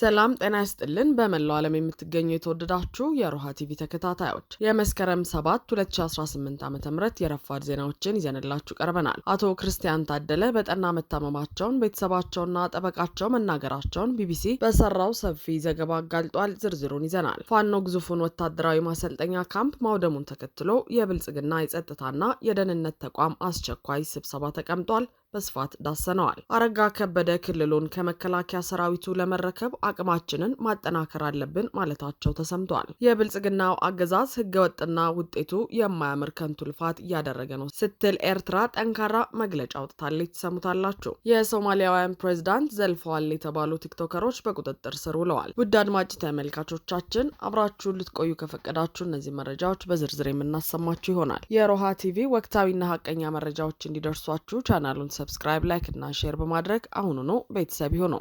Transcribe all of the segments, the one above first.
ሰላም ጤና ይስጥልን በመላው ዓለም የምትገኙ የተወደዳችሁ የሮሃ ቲቪ ተከታታዮች የመስከረም 7 2018 ዓ.ም የረፋድ ዜናዎችን ይዘንላችሁ ቀርበናል። አቶ ክርስቲያን ታደለ በጠና መታመማቸውን ቤተሰባቸውና ጠበቃቸው መናገራቸውን ቢቢሲ በሰራው ሰፊ ዘገባ አጋልጧል። ዝርዝሩን ይዘናል። ፋኖ ግዙፉን ወታደራዊ ማሰልጠኛ ካምፕ ማውደሙን ተከትሎ የብልጽግና የጸጥታና የደህንነት ተቋም አስቸኳይ ስብሰባ ተቀምጧል። በስፋት ዳሰነዋል። አረጋ ከበደ ክልሉን ከመከላከያ ሰራዊቱ ለመረከብ አቅማችንን ማጠናከር አለብን ማለታቸው ተሰምቷል። የብልጽግናው አገዛዝ ህገወጥና ውጤቱ የማያምር ከንቱ ልፋት እያደረገ ነው ስትል ኤርትራ ጠንካራ መግለጫ አውጥታለች። ትሰሙታላችሁ። የሶማሊያውያን ፕሬዝዳንት ዘልፈዋል የተባሉ ቲክቶከሮች በቁጥጥር ስር ውለዋል። ውድ አድማጭ ተመልካቾቻችን አብራችሁን ልትቆዩ ከፈቀዳችሁ እነዚህ መረጃዎች በዝርዝር የምናሰማችሁ ይሆናል። የሮሃ ቲቪ ወቅታዊና ሀቀኛ መረጃዎች እንዲደርሷችሁ ቻናሉን ሰብስክራይብ፣ ላይክ እና ሼር በማድረግ አሁኑኑ ቤተሰብ ይሁኑ።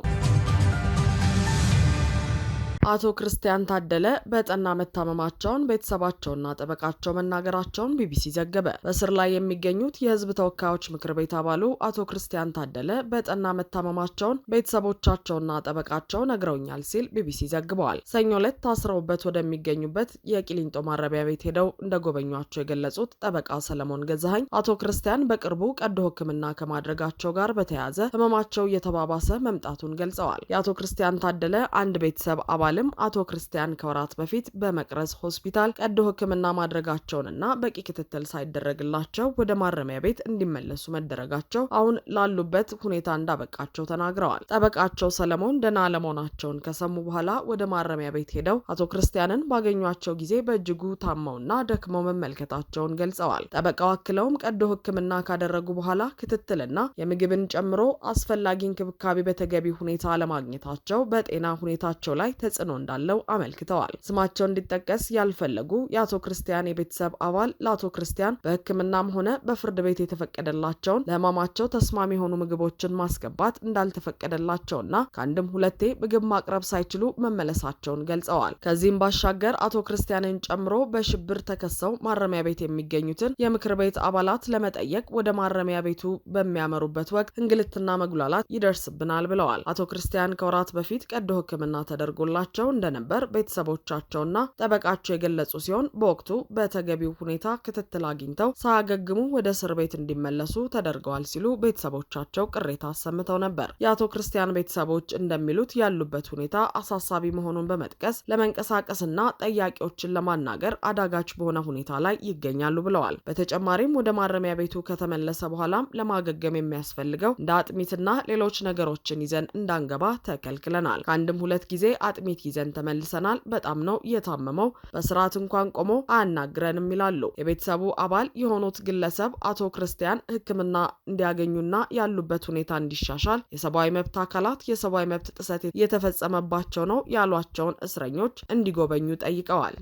አቶ ክርስቲያን ታደለ በጠና መታመማቸውን ቤተሰባቸውና ጠበቃቸው መናገራቸውን ቢቢሲ ዘገበ። በስር ላይ የሚገኙት የህዝብ ተወካዮች ምክር ቤት አባሉ አቶ ክርስቲያን ታደለ በጠና መታመማቸውን ቤተሰቦቻቸውና ጠበቃቸው ነግረውኛል ሲል ቢቢሲ ዘግበዋል። ሰኞ ዕለት ታስረውበት ወደሚገኙበት የቂሊንጦ ማረሚያ ቤት ሄደው እንደጎበኟቸው የገለጹት ጠበቃ ሰለሞን ገዛኸኝ አቶ ክርስቲያን በቅርቡ ቀዶ ሕክምና ከማድረጋቸው ጋር በተያያዘ ህመማቸው እየተባባሰ መምጣቱን ገልጸዋል። የአቶ ክርስቲያን ታደለ አንድ ቤተሰብ አባል አቶ ክርስቲያን ከወራት በፊት በመቅረዝ ሆስፒታል ቀዶ ሕክምና ማድረጋቸውንና በቂ ክትትል ሳይደረግላቸው ወደ ማረሚያ ቤት እንዲመለሱ መደረጋቸው አሁን ላሉበት ሁኔታ እንዳበቃቸው ተናግረዋል። ጠበቃቸው ሰለሞን ደህና አለመሆናቸውን ከሰሙ በኋላ ወደ ማረሚያ ቤት ሄደው አቶ ክርስቲያንን ባገኟቸው ጊዜ በእጅጉ ታመውና ደክመው መመልከታቸውን ገልጸዋል። ጠበቃው አክለውም ቀዶ ሕክምና ካደረጉ በኋላ ክትትልና የምግብን ጨምሮ አስፈላጊ እንክብካቤ በተገቢ ሁኔታ አለማግኘታቸው በጤና ሁኔታቸው ላይ ተጽዕኖ እንዳለው አመልክተዋል። ስማቸው እንዲጠቀስ ያልፈለጉ የአቶ ክርስቲያን የቤተሰብ አባል ለአቶ ክርስቲያን በሕክምናም ሆነ በፍርድ ቤት የተፈቀደላቸውን ለህመማቸው ተስማሚ የሆኑ ምግቦችን ማስገባት እንዳልተፈቀደላቸውና ከአንድም ሁለቴ ምግብ ማቅረብ ሳይችሉ መመለሳቸውን ገልጸዋል። ከዚህም ባሻገር አቶ ክርስቲያንን ጨምሮ በሽብር ተከሰው ማረሚያ ቤት የሚገኙትን የምክር ቤት አባላት ለመጠየቅ ወደ ማረሚያ ቤቱ በሚያመሩበት ወቅት እንግልትና መጉላላት ይደርስብናል ብለዋል። አቶ ክርስቲያን ከወራት በፊት ቀዶ ሕክምና ተደርጎላቸው እንደነበር ቤተሰቦቻቸውና ጠበቃቸው የገለጹ ሲሆን በወቅቱ በተገቢው ሁኔታ ክትትል አግኝተው ሳያገግሙ ወደ እስር ቤት እንዲመለሱ ተደርገዋል ሲሉ ቤተሰቦቻቸው ቅሬታ አሰምተው ነበር። የአቶ ክርስቲያን ቤተሰቦች እንደሚሉት ያሉበት ሁኔታ አሳሳቢ መሆኑን በመጥቀስ ለመንቀሳቀስና ጠያቂዎችን ለማናገር አዳጋች በሆነ ሁኔታ ላይ ይገኛሉ ብለዋል። በተጨማሪም ወደ ማረሚያ ቤቱ ከተመለሰ በኋላም ለማገገም የሚያስፈልገው እንደ አጥሚትና ሌሎች ነገሮችን ይዘን እንዳንገባ ተከልክለናል። ከአንድም ሁለት ጊዜ አጥሚት ይዘን ተመልሰናል። በጣም ነው የታመመው። በስርዓት እንኳን ቆሞ አያናግረንም ይላሉ። የቤተሰቡ አባል የሆኑት ግለሰብ አቶ ክርስቲያን ሕክምና እንዲያገኙና ያሉበት ሁኔታ እንዲሻሻል የሰብአዊ መብት አካላት የሰብአዊ መብት ጥሰት የተፈጸመባቸው ነው ያሏቸውን እስረኞች እንዲጎበኙ ጠይቀዋል።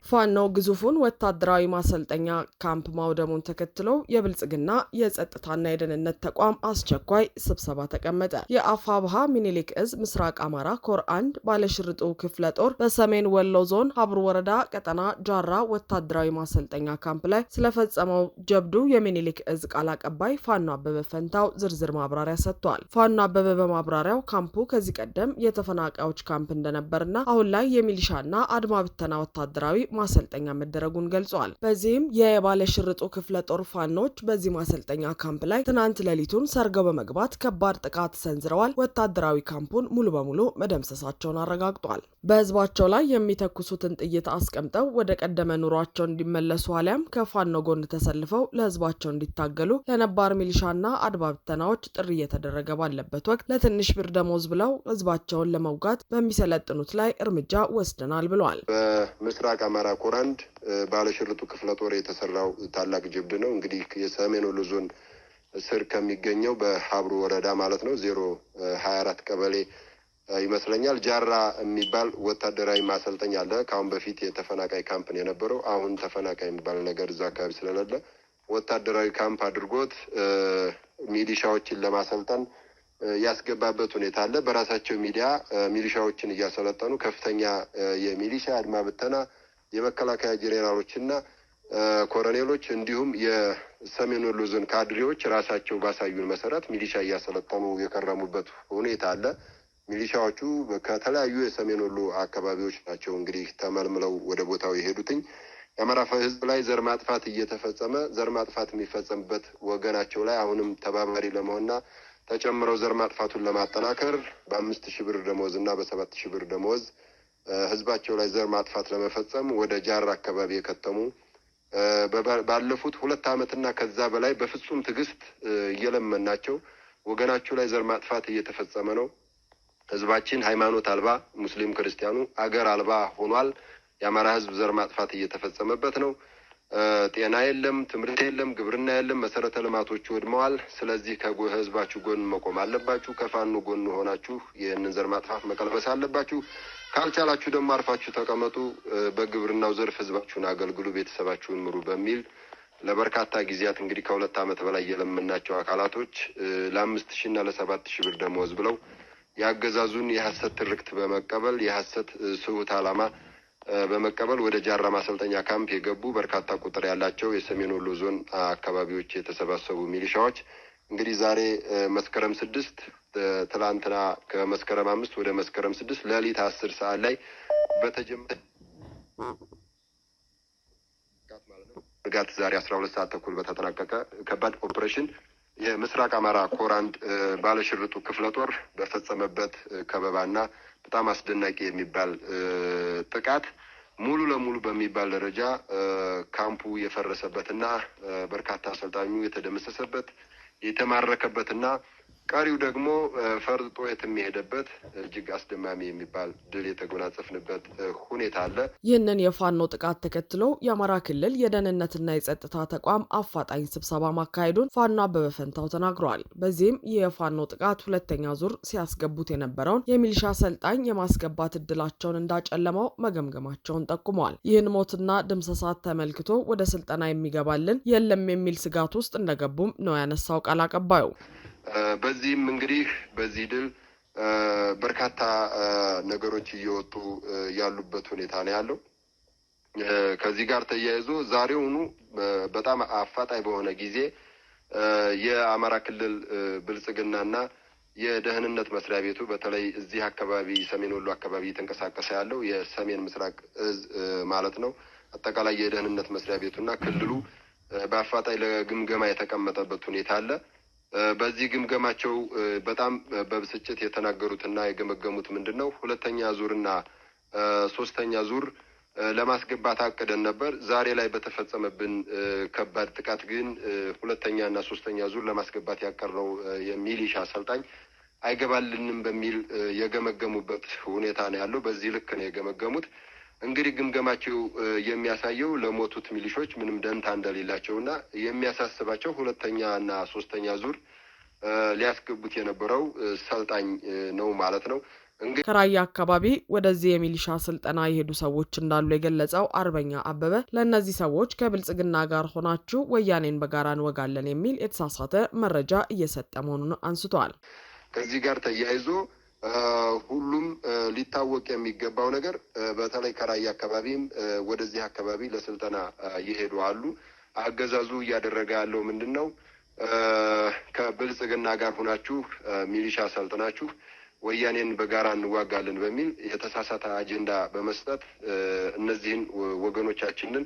ፋኖ ግዙፉን ወታደራዊ ማሰልጠኛ ካምፕ ማውደሙን ተከትሎ የብልጽግና የጸጥታና የደህንነት ተቋም አስቸኳይ ስብሰባ ተቀመጠ። የአፋብሃ ሚኒሊክ እዝ ምስራቅ አማራ ኮር 1 ባለሽርጡ ክፍለ ጦር በሰሜን ወሎ ዞን ሀብሩ ወረዳ ቀጠና ጃራ ወታደራዊ ማሰልጠኛ ካምፕ ላይ ስለፈጸመው ጀብዱ የሚኒሊክ እዝ ቃል አቀባይ ፋኖ አበበ ፈንታው ዝርዝር ማብራሪያ ሰጥቷል። ፋኖ አበበ በማብራሪያው ካምፑ ከዚህ ቀደም የተፈናቃዮች ካምፕ እንደነበርና አሁን ላይ የሚሊሻና አድማ ብተና ወታደራዊ ማሰልጠኛ መደረጉን ገልጿል። በዚህም የባለሽርጡ ክፍለ ጦር ፋኖች በዚህ ማሰልጠኛ ካምፕ ላይ ትናንት ሌሊቱን ሰርገው በመግባት ከባድ ጥቃት ሰንዝረዋል። ወታደራዊ ካምፑን ሙሉ በሙሉ መደምሰሳቸውን አረጋግጧል። በህዝባቸው ላይ የሚተኩሱትን ጥይት አስቀምጠው ወደ ቀደመ ኑሯቸው እንዲመለሱ አሊያም ከፋኖ ጎን ተሰልፈው ለህዝባቸው እንዲታገሉ ለነባር ሚሊሻና አድማ ብተናዎች ጥሪ እየተደረገ ባለበት ወቅት ለትንሽ ብር ደሞዝ ብለው ህዝባቸውን ለመውጋት በሚሰለጥኑት ላይ እርምጃ ወስደናል ብለዋል። በምስራቅ አማራ ኮር 1 ባለሽርጡ ክፍለ ጦር የተሰራው ታላቅ ጀብድ ነው። እንግዲህ የሰሜን ወሎ ዞን ስር ከሚገኘው በሀብሩ ወረዳ ማለት ነው 024 ቀበሌ ይመስለኛል ጃራ የሚባል ወታደራዊ ማሰልጠኛ አለ። ካሁን በፊት የተፈናቃይ ካምፕ ነው የነበረው። አሁን ተፈናቃይ የሚባል ነገር እዛ አካባቢ ስለሌለ ወታደራዊ ካምፕ አድርጎት ሚሊሻዎችን ለማሰልጠን ያስገባበት ሁኔታ አለ። በራሳቸው ሚዲያ ሚሊሻዎችን እያሰለጠኑ ከፍተኛ የሚሊሻ አድማ ብተና የመከላከያ ጄኔራሎችና ኮሎኔሎች እንዲሁም የሰሜን ወሎ ዞን ካድሬዎች ራሳቸው ባሳዩን መሰረት ሚሊሻ እያሰለጠኑ የከረሙበት ሁኔታ አለ። ሚሊሻዎቹ ከተለያዩ የሰሜን ወሎ አካባቢዎች ናቸው እንግዲህ ተመልምለው ወደ ቦታው የሄዱትኝ። የአማራ ሕዝብ ላይ ዘር ማጥፋት እየተፈጸመ ዘር ማጥፋት የሚፈጸምበት ወገናቸው ላይ አሁንም ተባባሪ ለመሆንና ተጨምረው ዘር ማጥፋቱን ለማጠናከር በ5,000 ብር ደሞዝ እና በ7,000 ብር ደሞዝ ህዝባቸው ላይ ዘር ማጥፋት ለመፈጸም ወደ ጃራ አካባቢ የከተሙ ባለፉት 2 ዓመትና ከዛ በላይ በፍጹም ትዕግስት እየለመናቸው ወገናቸው ላይ ዘር ማጥፋት እየተፈጸመ ነው። ህዝባችን ሃይማኖት አልባ ሙስሊም ክርስቲያኑ አገር አልባ ሆኗል። የአማራ ህዝብ ዘር ማጥፋት እየተፈጸመበት ነው። ጤና የለም፣ ትምህርት የለም፣ ግብርና የለም፣ መሰረተ ልማቶች ወድመዋል። ስለዚህ ከህዝባችሁ ጎን መቆም አለባችሁ። ከፋኖ ጎን ሆናችሁ ይህንን ዘር ማጥፋት መቀልበስ አለባችሁ። ካልቻላችሁ ደግሞ አርፋችሁ ተቀመጡ፣ በግብርናው ዘርፍ ህዝባችሁን አገልግሉ፣ ቤተሰባችሁን ምሩ በሚል ለበርካታ ጊዜያት እንግዲህ ከ2 ዓመት በላይ የለመናቸው አካላቶች ለ5,000 እና ለ7,000 ብር ደመወዝ ብለው ያገዛዙን የሐሰት ትርክት በመቀበል የሐሰት ስሁት ዓላማ በመቀበል ወደ ጃራ ማሰልጠኛ ካምፕ የገቡ በርካታ ቁጥር ያላቸው የሰሜን ወሎ ዞን አካባቢዎች የተሰባሰቡ ሚሊሻዎች እንግዲህ ዛሬ መስከረም 6 ትላንትና ከመስከረም 5 ወደ መስከረም 6 ሌሊት 10 ሰዓት ላይ በተጀመረ ጋት ዛሬ 12 ሰዓት ተኩል በተጠናቀቀ ከባድ ኦፕሬሽን የምስራቅ አማራ ኮር 1 ባለሽርጡ ክፍለ ጦር በፈጸመበት ከበባና በጣም አስደናቂ የሚባል ጥቃት ሙሉ ለሙሉ በሚባል ደረጃ ካምፑ የፈረሰበትና በርካታ አሰልጣኙ የተደመሰሰበት የተማረከበትና ቀሪው ደግሞ ፈርጦ የሚሄድበት እጅግ አስደማሚ የሚባል ድል የተጎናጸፍንበት ሁኔታ አለ። ይህንን የፋኖ ጥቃት ተከትሎ የአማራ ክልል የደህንነትና የጸጥታ ተቋም አፋጣኝ ስብሰባ ማካሄዱን ፋኖ አበበ ፈንታው ተናግረዋል። በዚህም የፋኖ ጥቃት 2ኛ ዙር ሲያስገቡት የነበረውን የሚሊሻ አሰልጣኝ የማስገባት እድላቸውን እንዳጨለመው መገምገማቸውን ጠቁመዋል። ይህን ሞትና ድምሰሳት ተመልክቶ ወደ ስልጠና የሚገባልን የለም የሚል ስጋት ውስጥ እንደገቡም ነው ያነሳው ቃል አቀባዩ። በዚህም እንግዲህ በዚህ ድል በርካታ ነገሮች እየወጡ ያሉበት ሁኔታ ነው ያለው። ከዚህ ጋር ተያይዞ ዛሬውኑ በጣም አፋጣኝ በሆነ ጊዜ የአማራ ክልል ብልጽግናና የደህንነት መስሪያ ቤቱ በተለይ እዚህ አካባቢ ሰሜን ወሎ አካባቢ እየተንቀሳቀሰ ያለው የሰሜን ምስራቅ እዝ ማለት ነው አጠቃላይ የደህንነት መስሪያ ቤቱና ክልሉ በአፋጣኝ ለግምገማ የተቀመጠበት ሁኔታ አለ። በዚህ ግምገማቸው በጣም በብስጭት የተናገሩትና የገመገሙት ምንድነው 2ኛ ዙርና 3ኛ ዙር ለማስገባት አቅደን ነበር። ዛሬ ላይ በተፈጸመብን ከባድ ጥቃት ግን 2ኛ እና 3ኛ ዙር ለማስገባት ያቀረው የሚሊሻ አሰልጣኝ አይገባልንም በሚል የገመገሙበት ሁኔታ ነው ያለው። በዚህ ልክ ነው የገመገሙት። እንግዲህ ግምገማቸው የሚያሳየው ለሞቱት ሚሊሾች ምንም ደንታ እንደሌላቸውና የሚያሳስባቸው 2ኛ እና 3ኛ ዙር ሊያስገቡት የነበረው ሰልጣኝ ነው ማለት ነው። ከራያ አካባቢ ወደዚህ የሚሊሻ ስልጠና የሄዱ ሰዎች እንዳሉ የገለጸው አርበኛ አበበ ለእነዚህ ሰዎች ከብልጽግና ጋር ሆናችሁ ወያኔን በጋራ እንወጋለን የሚል የተሳሳተ መረጃ እየሰጠ መሆኑን አንስተዋል። ከዚህ ጋር ተያይዞ ሁሉም ሊታወቅ የሚገባው ነገር በተለይ ከራያ አካባቢም ወደዚህ አካባቢ ለስልጠና ይሄዱ አሉ። አገዛዙ እያደረገ ያለው ምንድነው? ከብልጽግና ጋር ሆናችሁ ሚሊሻ ሰልጥናችሁ ወያኔን በጋራ እንዋጋለን በሚል የተሳሳተ አጀንዳ በመስጠት እነዚህን ወገኖቻችንን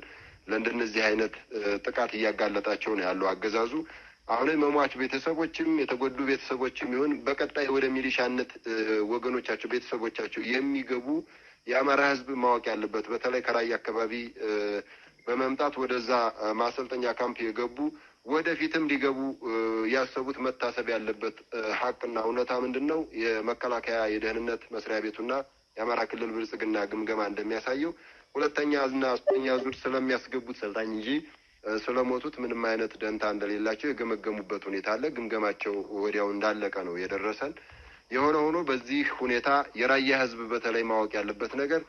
ለእንደነዚህ አይነት ጥቃት እያጋለጣቸው ነው ያለው አገዛዙ። አሁን መሟች ቤተሰቦችም የተጎዱ ቤተሰቦችም ይሁን በቀጣይ ወደ ሚሊሻነት ወገኖቻቸው ቤተሰቦቻቸው የሚገቡ የአማራ ሕዝብ ማወቅ ያለበት በተለይ ከራያ አካባቢ በመምጣት ወደዛ ማሰልጠኛ ካምፕ የገቡ ወደፊትም ሊገቡ ያሰቡት መታሰብ ያለበት ሀቅና እውነታ ምንድነው? የመከላከያ የደህንነት መስሪያ ቤቱና የአማራ ክልል ብልጽግና ግምገማ እንደሚያሳየው 2ኛ እና 3ኛ ዙር ስለሚያስገቡት ሰልጣኝ እንጂ ስለሞቱት ምንም አይነት ደንታ እንደሌላቸው የገመገሙበት ሁኔታ አለ። ግምገማቸው ወዲያው እንዳለቀ ነው የደረሰን። የሆነ ሆኖ በዚህ ሁኔታ የራያ ህዝብ በተለይ ማወቅ ያለበት ነገር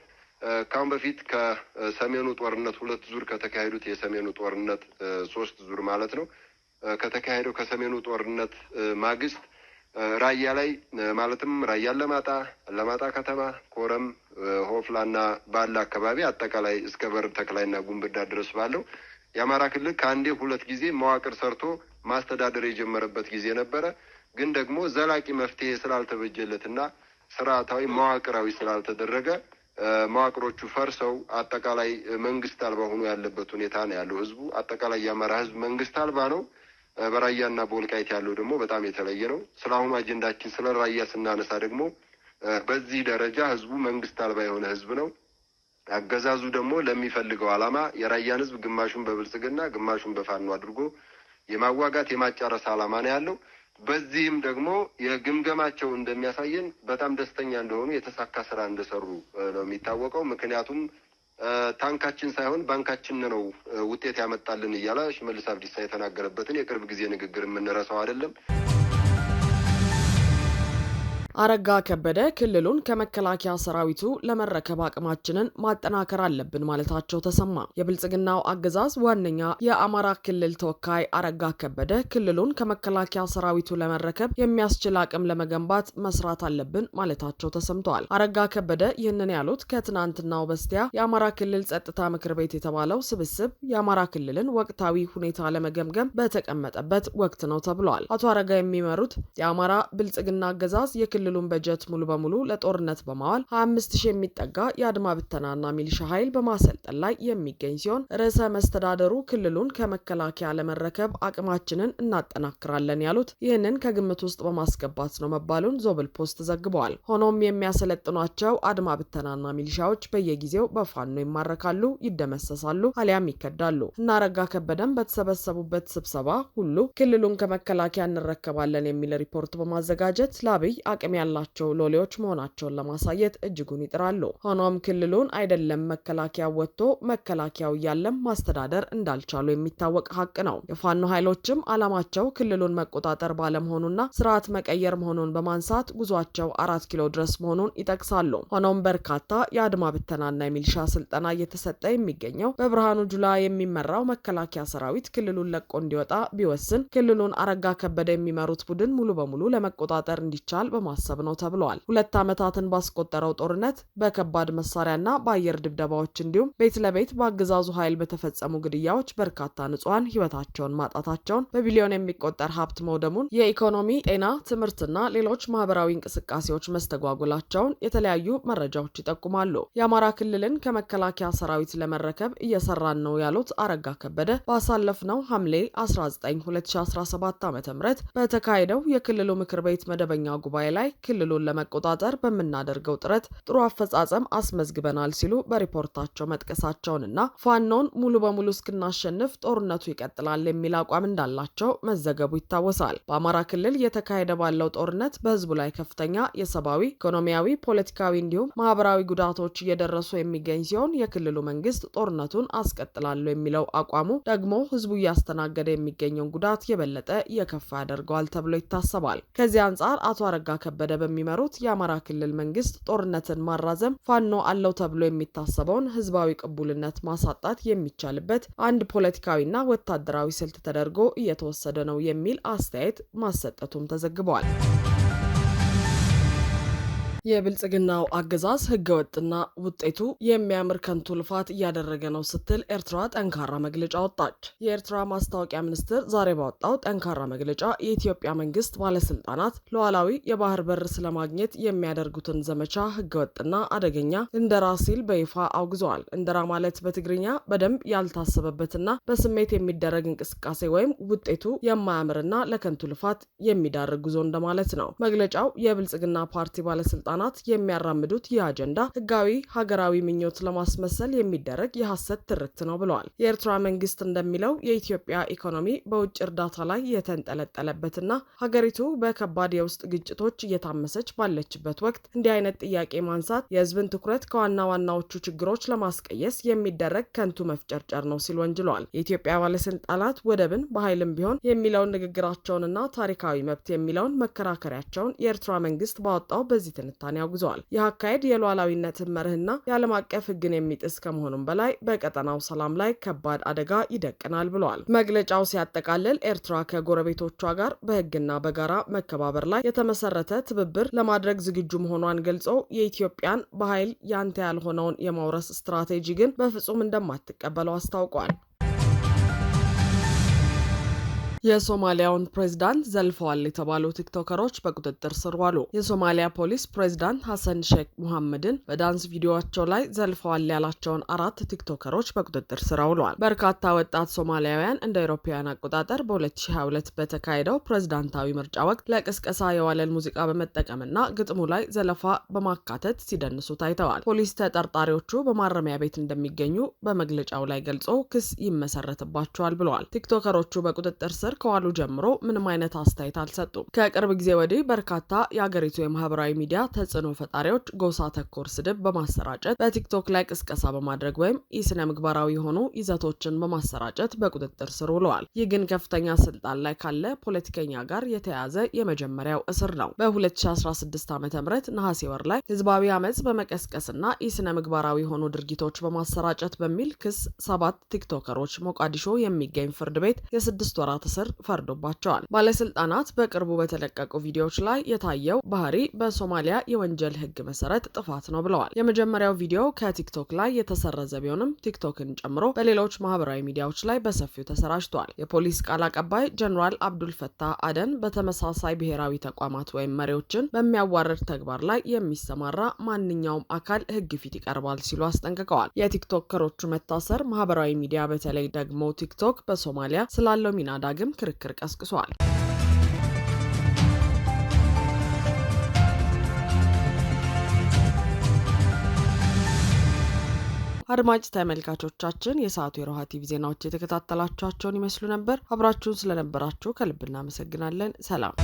ካሁን በፊት ከሰሜኑ ጦርነት 2 ዙር ከተካሄዱት የሰሜኑ ጦርነት 3 ዙር ማለት ነው ከተካሄደው ከሰሜኑ ጦርነት ማግስት ራያ ላይ ማለትም ራያ ለማጣ ከተማ፣ ኮረም፣ ሆፍላና ባላ አካባቢ አጠቃላይ እስከ በር ተክላይና ጉንብዳ ድረስ ባለው የአማራ ክልል ከአንዴ ሁለት ጊዜ መዋቅር ሰርቶ ማስተዳደር የጀመረበት ጊዜ ነበረ። ግን ደግሞ ዘላቂ መፍትሄ ስላልተበጀለትና ስርዓታዊ መዋቅራዊ ስላልተደረገ መዋቅሮቹ ፈርሰው አጠቃላይ መንግስት አልባ ሆኖ ያለበት ሁኔታ ነው ያለው። ህዝቡ አጠቃላይ የአማራ ህዝብ መንግስት አልባ ነው። በራያና በወልቃይት ያለው ደግሞ በጣም የተለየ ነው። ስለአሁኑ አጀንዳችን ስለ ራያ ስናነሳ ደግሞ በዚህ ደረጃ ህዝቡ መንግስት አልባ የሆነ ህዝብ ነው። አገዛዙ ደግሞ ለሚፈልገው ዓላማ የራያን ህዝብ ግማሹን በብልጽግና ግማሹን በፋኖ አድርጎ የማዋጋት የማጫረስ ዓላማ ነው ያለው። በዚህም ደግሞ የግምገማቸው እንደሚያሳየን በጣም ደስተኛ እንደሆኑ የተሳካ ስራ እንደሰሩ ነው የሚታወቀው። ምክንያቱም ታንካችን ሳይሆን ባንካችን ነው ውጤት ያመጣልን እያለ ሽመልስ አብዲሳ የተናገረበትን የቅርብ ጊዜ ንግግር የምንረሳው አይደለም። አረጋ ከበደ ክልሉን ከመከላከያ ሰራዊቱ ለመረከብ አቅማችንን ማጠናከር አለብን ማለታቸው ተሰማ። የብልጽግናው አገዛዝ ዋነኛ የአማራ ክልል ተወካይ አረጋ ከበደ ክልሉን ከመከላከያ ሰራዊቱ ለመረከብ የሚያስችል አቅም ለመገንባት መስራት አለብን ማለታቸው ተሰምተዋል። አረጋ ከበደ ይህንን ያሉት ከትናንትናው በስቲያ የአማራ ክልል ጸጥታ ምክር ቤት የተባለው ስብስብ የአማራ ክልልን ወቅታዊ ሁኔታ ለመገምገም በተቀመጠበት ወቅት ነው ተብሏል። አቶ አረጋ የሚመሩት የአማራ ብልጽግና አገዛዝ የክልሉን በጀት ሙሉ በሙሉ ለጦርነት በማዋል 25000 የሚጠጋ የአድማ ብተናና ሚሊሻ ኃይል በማሰልጠን ላይ የሚገኝ ሲሆን ርዕሰ መስተዳደሩ ክልሉን ከመከላከያ ለመረከብ አቅማችንን እናጠናክራለን ያሉት ይህንን ከግምት ውስጥ በማስገባት ነው መባሉን ዞብል ፖስት ዘግበዋል። ሆኖም የሚያሰለጥኗቸው አድማ ብተናና ሚሊሻዎች በየጊዜው በፋኖ ይማረካሉ፣ ይደመሰሳሉ፣ አሊያም ይከዳሉ። እና አረጋ ከበደም በተሰበሰቡበት ስብሰባ ሁሉ ክልሉን ከመከላከያ እንረከባለን የሚል ሪፖርት በማዘጋጀት ለአብይ አቅም ያላቸው ሎሌዎች መሆናቸውን ለማሳየት እጅጉን ይጥራሉ። ሆኖም ክልሉን አይደለም መከላከያ ወጥቶ መከላከያው ያለም ማስተዳደር እንዳልቻሉ የሚታወቅ ሀቅ ነው። የፋኖ ኃይሎችም አላማቸው ክልሉን መቆጣጠር ባለመሆኑና ስርዓት መቀየር መሆኑን በማንሳት ጉዟቸው 4 ኪሎ ድረስ መሆኑን ይጠቅሳሉ። ሆኖም በርካታ የአድማ ብተናና የሚሊሻ ስልጠና እየተሰጠ የሚገኘው በብርሃኑ ጁላ የሚመራው መከላከያ ሰራዊት ክልሉን ለቆ እንዲወጣ ቢወስን ክልሉን አረጋ ከበደ የሚመሩት ቡድን ሙሉ በሙሉ ለመቆጣጠር እንዲቻል በማሰብ ነው ተብሏል። 2 ዓመታትን ባስቆጠረው ጦርነት በከባድ መሳሪያና በአየር ድብደባዎች እንዲሁም ቤት ለቤት በአገዛዙ ኃይል በተፈጸሙ ግድያዎች በርካታ ንጹሃን ህይወታቸውን ማጣታቸውን፣ በቢሊዮን የሚቆጠር ሀብት መውደሙን፣ የኢኮኖሚ፣ ጤና፣ ትምህርትና ሌሎች ማህበራዊ እንቅስቃሴዎች መስተጓጎላቸውን የተለያዩ መረጃዎች ይጠቁማሉ። የአማራ ክልልን ከመከላከያ ሰራዊት ለመረከብ እየሰራን ነው ያሉት አረጋ ከበደ ባሳለፍነው ሐምሌ 19 2017 ዓ.ም በተካሄደው የክልሉ ምክር ቤት መደበኛ ጉባኤ ላይ ክልሉን ለመቆጣጠር በምናደርገው ጥረት ጥሩ አፈጻጸም አስመዝግበናል ሲሉ በሪፖርታቸው መጥቀሳቸውንና ፋኖን ሙሉ በሙሉ እስክናሸንፍ ጦርነቱ ይቀጥላል የሚል አቋም እንዳላቸው መዘገቡ ይታወሳል። በአማራ ክልል እየተካሄደ ባለው ጦርነት በህዝቡ ላይ ከፍተኛ የሰብአዊ፣ ኢኮኖሚያዊ፣ ፖለቲካዊ እንዲሁም ማህበራዊ ጉዳቶች እየደረሱ የሚገኝ ሲሆን የክልሉ መንግስት ጦርነቱን አስቀጥላለሁ የሚለው አቋሙ ደግሞ ህዝቡ እያስተናገደ የሚገኘውን ጉዳት የበለጠ እየከፋ ያደርገዋል ተብሎ ይታሰባል። ከዚህ አንጻር አቶ አረጋ ከበደ በሚመሩት የአማራ ክልል መንግስት ጦርነትን ማራዘም ፋኖ አለው ተብሎ የሚታሰበውን ህዝባዊ ቅቡልነት ማሳጣት የሚቻልበት አንድ ፖለቲካዊና ወታደራዊ ስልት ተደርጎ እየተወሰደ ነው የሚል አስተያየት ማሰጠቱም ተዘግቧል። የብልጽግናው አገዛዝ ህገወጥና ውጤቱ የሚያምር ከንቱ ልፋት እያደረገ ነው ስትል ኤርትራ ጠንካራ መግለጫ ወጣች። የኤርትራ ማስታወቂያ ሚኒስትር ዛሬ ባወጣው ጠንካራ መግለጫ የኢትዮጵያ መንግስት ባለስልጣናት ሉዓላዊ የባህር በር ስለማግኘት የሚያደርጉትን ዘመቻ ህገወጥና አደገኛ እንደራ ሲል በይፋ አውግዘዋል። እንደራ ማለት በትግርኛ በደንብ ያልታሰበበትና በስሜት የሚደረግ እንቅስቃሴ ወይም ውጤቱ የማያምርና ለከንቱ ልፋት የሚዳርግ ጉዞ እንደማለት ነው። መግለጫው የብልጽግና ፓርቲ ባለስልጣናት የሚያራምዱት ይህ አጀንዳ ህጋዊ ሀገራዊ ምኞት ለማስመሰል የሚደረግ የሐሰት ትርክት ነው ብለዋል። የኤርትራ መንግስት እንደሚለው የኢትዮጵያ ኢኮኖሚ በውጭ እርዳታ ላይ የተንጠለጠለበትና ሀገሪቱ በከባድ የውስጥ ግጭቶች እየታመሰች ባለችበት ወቅት እንዲህ አይነት ጥያቄ ማንሳት የህዝብን ትኩረት ከዋና ዋናዎቹ ችግሮች ለማስቀየስ የሚደረግ ከንቱ መፍጨርጨር ነው ሲል ወንጅለዋል። የኢትዮጵያ ባለስልጣናት ወደብን በኃይልም ቢሆን የሚለውን ንግግራቸውንና ታሪካዊ መብት የሚለውን መከራከሪያቸውን የኤርትራ መንግስት ባወጣው በዚህ ትንታኔ ያውግዘዋል። ይህ አካሄድ የሉዓላዊነትን መርህና የዓለም አቀፍ ህግን የሚጥስ ከመሆኑም በላይ በቀጠናው ሰላም ላይ ከባድ አደጋ ይደቅናል ብለዋል። መግለጫው ሲያጠቃልል ኤርትራ ከጎረቤቶቿ ጋር በህግና በጋራ መከባበር ላይ የተመሰረተ ትብብር ለማድረግ ዝግጁ መሆኗን ገልጾ የኢትዮጵያን በኃይል ያንተ ያልሆነውን የማውረስ ስትራቴጂ ግን በፍጹም እንደማትቀበለው አስታውቋል። የሶማሊያውን ፕሬዝዳንት ዘልፈዋል የተባሉ ቲክቶከሮች በቁጥጥር ስር ዋሉ። የሶማሊያ ፖሊስ ፕሬዝዳንት ሐሰን ሼክ ሙሐመድን በዳንስ ቪዲዮቸው ላይ ዘልፈዋል ያላቸውን 4 ቲክቶከሮች በቁጥጥር ስር አውለዋል። በርካታ ወጣት ሶማሊያውያን እንደ አውሮፓውያን አቆጣጠር በ2022 በተካሄደው ፕሬዝዳንታዊ ምርጫ ወቅት ለቅስቀሳ የዋለን ሙዚቃ በመጠቀምና ግጥሙ ላይ ዘለፋ በማካተት ሲደንሱ ታይተዋል። ፖሊስ ተጠርጣሪዎቹ በማረሚያ ቤት እንደሚገኙ በመግለጫው ላይ ገልጾ ክስ ይመሰረትባቸዋል ብለዋል። ቲክቶከሮቹ በቁጥጥር ስር ከዋሉ ጀምሮ ምንም አይነት አስተያየት አልሰጡም። ከቅርብ ጊዜ ወዲህ በርካታ የአገሪቱ የማህበራዊ ሚዲያ ተጽዕኖ ፈጣሪዎች ጎሳ ተኮር ስድብ በማሰራጨት በቲክቶክ ላይ ቅስቀሳ በማድረግ ወይም ኢስነ ምግባራዊ የሆኑ ይዘቶችን በማሰራጨት በቁጥጥር ስር ውለዋል። ይህ ግን ከፍተኛ ስልጣን ላይ ካለ ፖለቲከኛ ጋር የተያያዘ የመጀመሪያው እስር ነው። በ2016 ዓ.ም ነሐሴ ወር ላይ ህዝባዊ አመጽ በመቀስቀስና ኢስነ ምግባራዊ የሆኑ ድርጊቶች በማሰራጨት በሚል ክስ 7 ቲክቶከሮች ሞቃዲሾ የሚገኝ ፍርድ ቤት የ6 ወራት እስር ፈርዶባቸዋል። ባለስልጣናት በቅርቡ በተለቀቁ ቪዲዮዎች ላይ የታየው ባህሪ በሶማሊያ የወንጀል ህግ መሰረት ጥፋት ነው ብለዋል። የመጀመሪያው ቪዲዮ ከቲክቶክ ላይ የተሰረዘ ቢሆንም ቲክቶክን ጨምሮ በሌሎች ማህበራዊ ሚዲያዎች ላይ በሰፊው ተሰራጭቷል። የፖሊስ ቃል አቀባይ ጀነራል አብዱል ፈታህ አደን በተመሳሳይ ብሔራዊ ተቋማት ወይም መሪዎችን በሚያዋርድ ተግባር ላይ የሚሰማራ ማንኛውም አካል ህግ ፊት ይቀርባል ሲሉ አስጠንቅቀዋል። የቲክቶከሮቹ መታሰር ማህበራዊ ሚዲያ በተለይ ደግሞ ቲክቶክ በሶማሊያ ስላለው ሚና ዳግም ክርክር ቀስቅሷል። አድማጭ ተመልካቾቻችን የሰዓቱ የሮሃ ቲቪ ዜናዎች የተከታተላችኋቸውን ይመስሉ ነበር። አብራችሁን ስለነበራችሁ ከልብ እናመሰግናለን። ሰላም።